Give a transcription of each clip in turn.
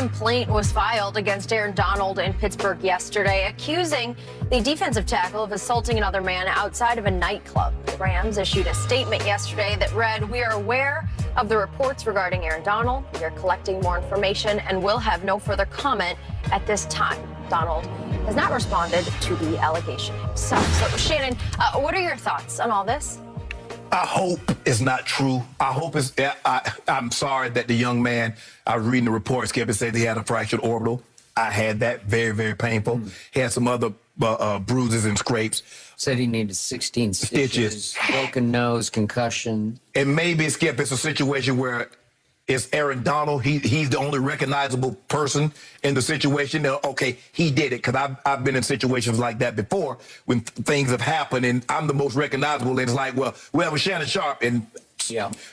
complaint was filed against Aaron Donald in Pittsburgh yesterday, accusing the defensive tackle of assaulting another man outside of a nightclub. The Rams issued a statement yesterday that read, "We are aware of the reports regarding Aaron Donald. We are collecting more information and will have no further comment at this time." Donald has not responded to the allegation himself. So, Shannon, what are your thoughts on all this? I hope it's not true. I hope it's. I'm sorry that the young man. I was reading the report. Skip, it said he had a fractured orbital. I had that. Very, very painful. He had some other bruises and scrapes. Said he needed 16 stitches, broken nose, concussion. And maybe, Skip, it's a situation where it's Aaron Donald. He's the only recognizable person in the situation. Okay, he did it, because I've been in situations like that before when things have happened, and I'm the most recognizable. And it's like, well, it was Shannon Sharp, and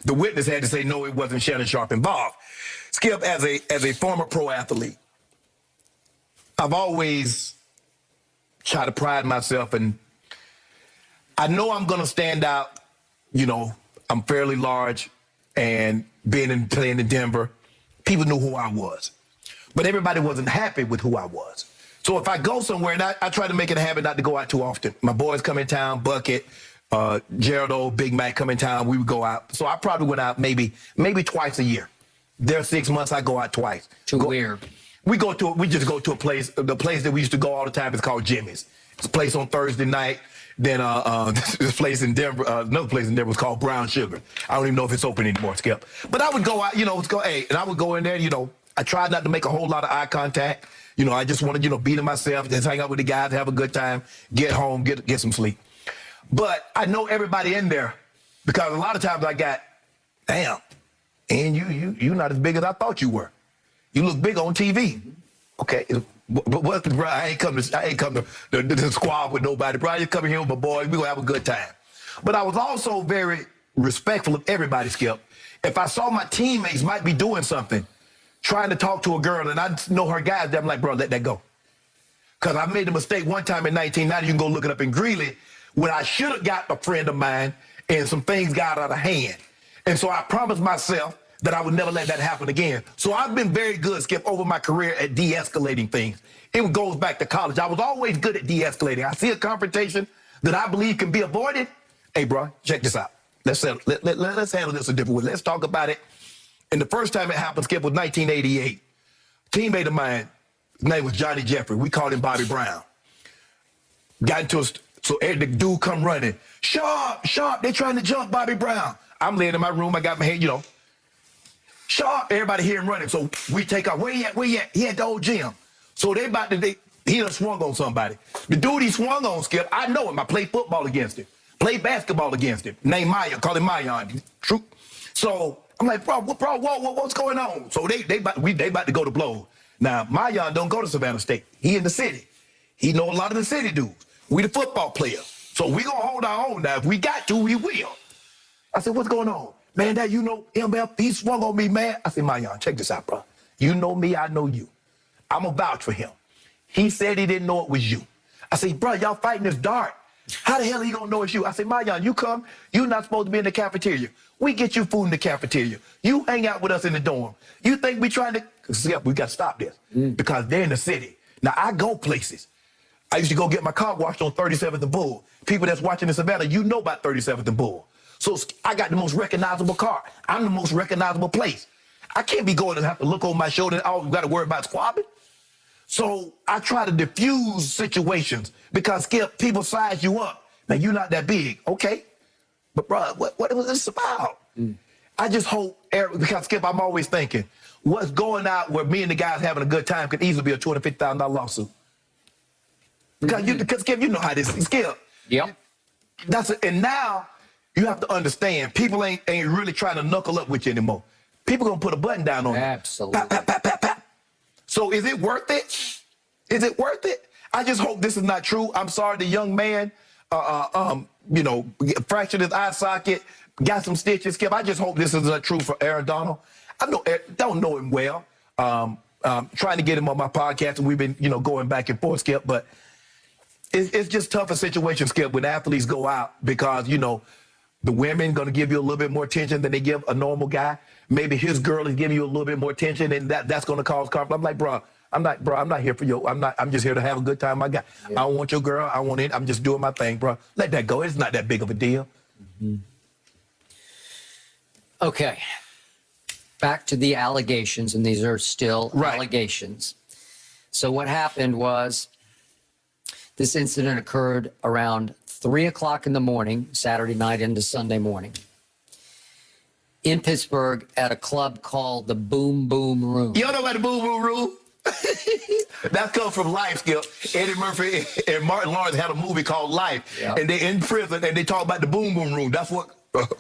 the witness had to say, no, it wasn't Shannon Sharp involved. Skip, as a former pro athlete, I've always tried to pride myself, and I know I'm going to stand out. You know, I'm fairly large, and playing in Denver, people knew who I was. But everybody wasn't happy with who I was. So if I go somewhere, and I try to make it a habit not to go out too often. My boys come in town, Bucket, Gerald, Big Mac come in town, we would go out. So I probably went out maybe twice a year. There are 6 months, I go out twice. Where? We just go to a place. The place that we used to go all the time is called Jimmy's. It's a place on Thursday night. Then this place in Denver, another place in Denver was called Brown Sugar. I don't even know if it's open anymore, Skip. But I would go out, and I would go in there, I tried not to make a whole lot of eye contact. I just wanted, be to myself, just hang out with the guys, have a good time, get home, get some sleep. But I know everybody in there, because a lot of times I got, damn, and you not as big as I thought you were. You look big on TV. Okay. But what, bro? I ain't come to the squad with nobody, bro. I just come here with my boys. We gonna have a good time. But I was also very respectful of everybody, Skip. If I saw my teammates might be doing something, trying to talk to a girl, and I know her guys, I'm like, bro, let that go. Because I made a mistake one time in 1990. You can go look it up in Greeley, when I should have got a friend of mine, and some things got out of hand. And so I promised myself that I would never let that happen again. So I've been very good, Skip, over my career at de-escalating things. It goes back to college. I was always good at de-escalating. I see a confrontation that I believe can be avoided. Hey, bro, check this out. Let's handle this a different way. Let's talk about it. And the first time it happened, Skip, was 1988. A teammate of mine, his name was Johnny Jeffrey. We called him Bobby Brown. Got into us, so the dude come running. Sharp, they trying to jump Bobby Brown. I'm laying in my room. I got my head, Sharp, everybody hear him running. So we take off. Where he at? He at the old gym. So he done swung on somebody. The dude he swung on, Skip, I know him. I played football against him. Played basketball against him. Named Maya, call him Mayan. True. So I'm like, bro, what's going on? So they about to go to blows. Now, Mayan don't go to Savannah State. He in the city. He know a lot of the city dudes. We the football player. So we gonna hold our own now. If we got to, we will. I said, what's going on? Man, MF, he swung on me, man. I said, Mayan, check this out, bro. You know me, I know you. I'm a vouch for him. He said he didn't know it was you. I said, bro, y'all fighting this dark. How the hell he gonna know it's you? I said, Mayan, you come, you not supposed to be in the cafeteria. We get you food in the cafeteria. You hang out with us in the dorm. You think we trying to, we gotta stop this because they're in the city. Now, I go places. I used to go get my car washed on 37th and Bull. People that's watching in Savannah, you know about 37th and Bull. So I got the most recognizable car. I'm the most recognizable place. I can't be going and have to look over my shoulder and all got to worry about squabbing. So I try to diffuse situations because, Skip, people size you up. Now, you're not that big. Okay. But, bro, what was this about? I just hope, because, Skip, I'm always thinking, what's going out where me and the guys having a good time could easily be a $250,000 lawsuit. Because, Skip, you know how this is, Skip. Yep. And now, you have to understand, people ain't really trying to knuckle up with you anymore. People gonna put a button down on you. Absolutely. Pap, pap, pap, pap, pap. So is it worth it? Is it worth it? I just hope this is not true. I'm sorry, the young man, fractured his eye socket, got some stitches. Skip, I just hope this is not true for Aaron Donald. I don't know him well. Trying to get him on my podcast, and we've been, going back and forth, Skip, but it's just tougher situations, Skip, when athletes go out because, The women going to give you a little bit more attention than they give a normal guy. Maybe his girl is giving you a little bit more attention, and that's going to cause conflict. I'm like, bro, I'm not here for you. I'm just here to have a good time. I don't want your girl. I want it. I'm just doing my thing, bro. Let that go. It's not that big of a deal. Mm-hmm. Okay. Back to the allegations, and these are still allegations. So what happened was this incident occurred around 3 o'clock in the morning, Saturday night into Sunday morning, in Pittsburgh at a club called the Boom Boom Room. You don't know about the Boom Boom Room? That comes from Life, Skip. Eddie Murphy and Martin Lawrence had a movie called Life, and they're in prison, and they talk about the Boom Boom Room. That's what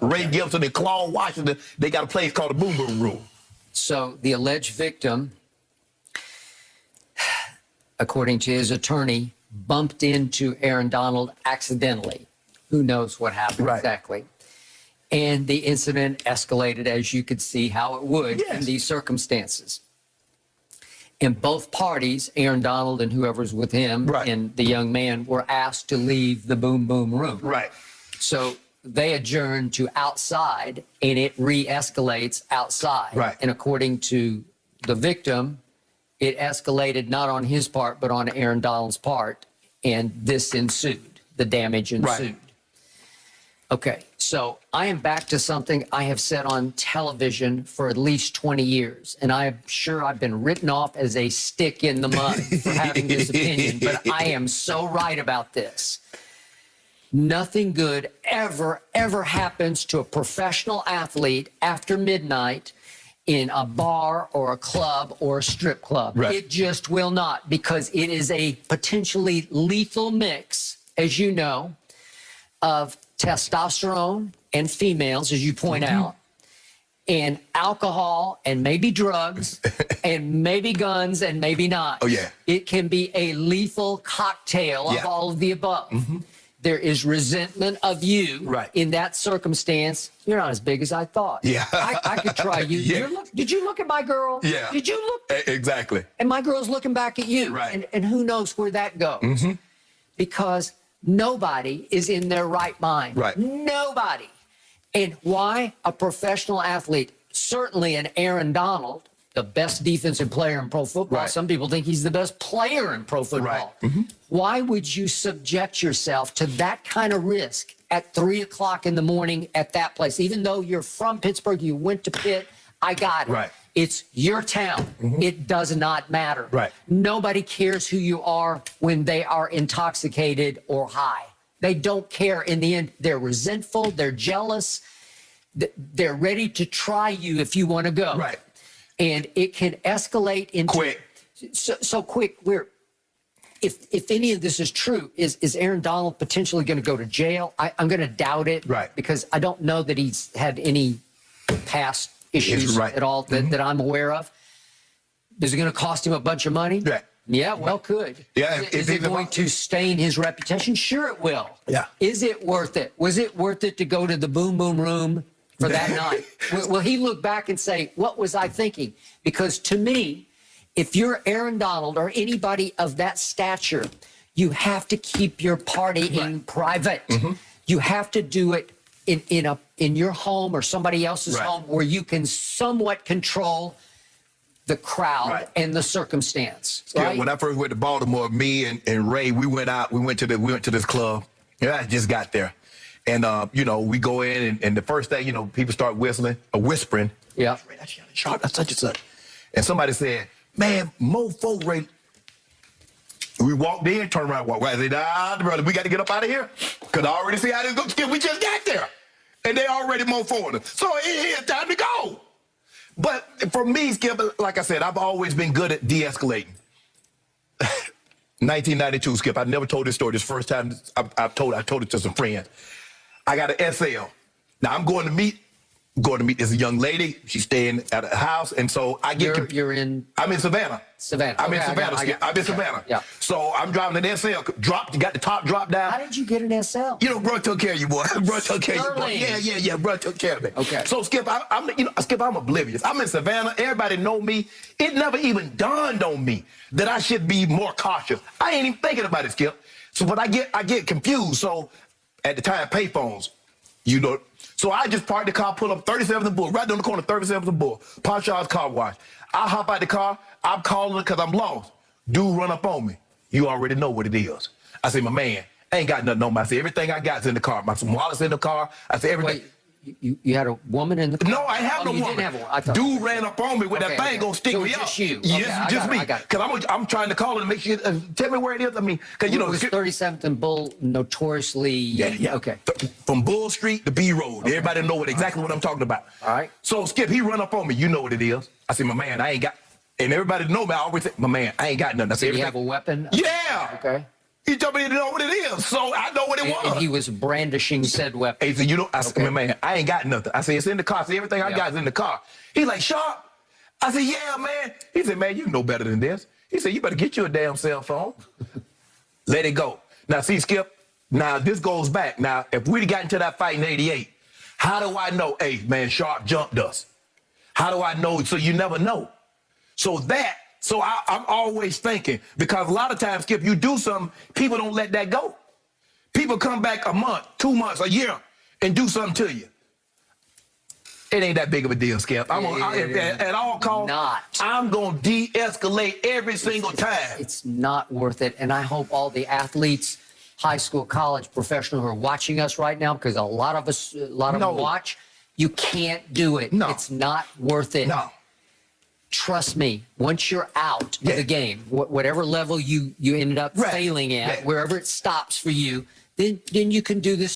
Ray Gibson and Claude Washington, they got a place called the Boom Boom Room. So the alleged victim, according to his attorney, bumped into Aaron Donald accidentally. Who knows what happened exactly. And the incident escalated, as you could see how it would in these circumstances. And both parties, Aaron Donald and whoever's with him and the young man, were asked to leave the Boom Boom Room. So they adjourned to outside, and it re-escalates outside. And according to the victim, it escalated not on his part, but on Aaron Donald's part, and this ensued. The damage ensued. Okay, so I am back to something I have said on television for at least 20 years, and I'm sure I've been written off as a stick in the mud for having this opinion, but I am so right about this. Nothing good ever happens to a professional athlete after midnight in a bar or a club or a strip club. It just will not, because it is a potentially lethal mix, as you know, of testosterone and females, as you point out, and alcohol and maybe drugs and maybe guns and maybe not. It can be a lethal cocktail of all of the above. There is resentment of you in that circumstance. You're not as big as I thought. I could try you. Did you look at my girl? Did you look? Exactly. And my girl's looking back at you. And who knows where that goes. Because nobody is in their right mind. Nobody. And why? A professional athlete, certainly an Aaron Donald, the best defensive player in pro football. Some people think he's the best player in pro football. Why would you subject yourself to that kind of risk at 3 o'clock in the morning at that place? Even though you're from Pittsburgh, you went to Pitt, I got it. It's your town. It does not matter. Nobody cares who you are when they are intoxicated or high. They don't care in the end. They're resentful. They're jealous. They're ready to try you if you want to go. And it can escalate into quick. So quick. If any of this is true, is Aaron Donald potentially going to go to jail? I'm going to doubt it, because I don't know that he's had any past issues at all that I'm aware of. Is it going to cost him a bunch of money? Yeah, well, could. Is it going to stain his reputation? Sure, it will. Is it worth it? Was it worth it to go to the Boom Boom Room for that night? Will he look back and say, what was I thinking? Because to me, if you're Aaron Donald or anybody of that stature, you have to keep your partying private. You have to do it in your home or somebody else's home, where you can somewhat control the crowd and the circumstance. When I first went to Baltimore, me and Ray, we went to this club. I just got there. And, we go in, and the first thing, people start whispering. Ray, that's Shannon, that's such and such. And somebody said, man, mofo Ray. We walked in, turned around, walked right. I said, nah, brother, we got to get up out of here. Because I already see how this goes. We just got there. And they already mofoing us. So it's time to go. But for me, Skip, like I said, I've always been good at de-escalating. 1992, Skip, I never told this story. This first time I told it to some friends. I got an SL. Now I'm going to meet this young lady. She's staying at a house, and so I get. I'm in Savannah. I'm in Savannah. I'm in Savannah. So I'm driving an SL. Got the top drop down. How did you get an SL? Bro took care of you, boy. Bro took care of you, boy. Yeah. Bro took care of me. So Skip, I'm oblivious. I'm in Savannah. Everybody know me. It never even dawned on me that I should be more cautious. I ain't even thinking about it, Skip. So but I get confused. So at the time, payphones. So I just parked the car, pull up 37th and Bull, right down the corner, 37th and Bull, Ponchard's car wash. I hop out the car, I'm calling because I'm lost. Dude run up on me. You already know what it is. I say, my man, I ain't got nothing on me. I say, everything I got's in the car. My some wallets in the car. I say, everything. Wait, you had a woman in the car? No, I ain't have no you woman. Didn't have one. I thought, Dude ran up on me with that thing gonna stick so me it's up. just you. Yes, Okay, just me. I got it. Because I'm trying to call her to make sure. Tell me where it is. I mean, because It was 37th and Bull, notoriously. Yeah. Okay. From Bull Street to B Road. Okay. Everybody know exactly what I'm talking about. All right. So Skip, he run up on me. You know what it is. I said, my man, I ain't got. And everybody know me. I always say, my man, I ain't got nothing. I said, Did you have a weapon? Yeah. Okay. He told me to know what it is, so I know what it was. And he was brandishing said weapon. He said, you know, I said, my man, I ain't got nothing. I said, it's in the car. I said, everything I got is in the car. He like, Sharp? I said, yeah, man. He said, man, you know better than this. He said, you better get you a damn cell phone. Let it go. Now, see, Skip, now this goes back. Now, if we'd have gotten to that fight in 88, how do I know, hey, man, Sharp jumped us? How do I know? So you never know. So I'm always thinking, because a lot of times, Skip, you do something, people don't let that go. People come back a month, 2 months, a year, and do something to you. It ain't that big of a deal, Skip. At all costs, I'm going to de-escalate every single time. It's not worth it. And I hope all the athletes, high school, college, professional who are watching us right now, because a lot of them watch, you can't do it. No. It's not worth it. No. Trust me, once you're out of the game, whatever level you ended up failing at, wherever it stops for you, then you can do this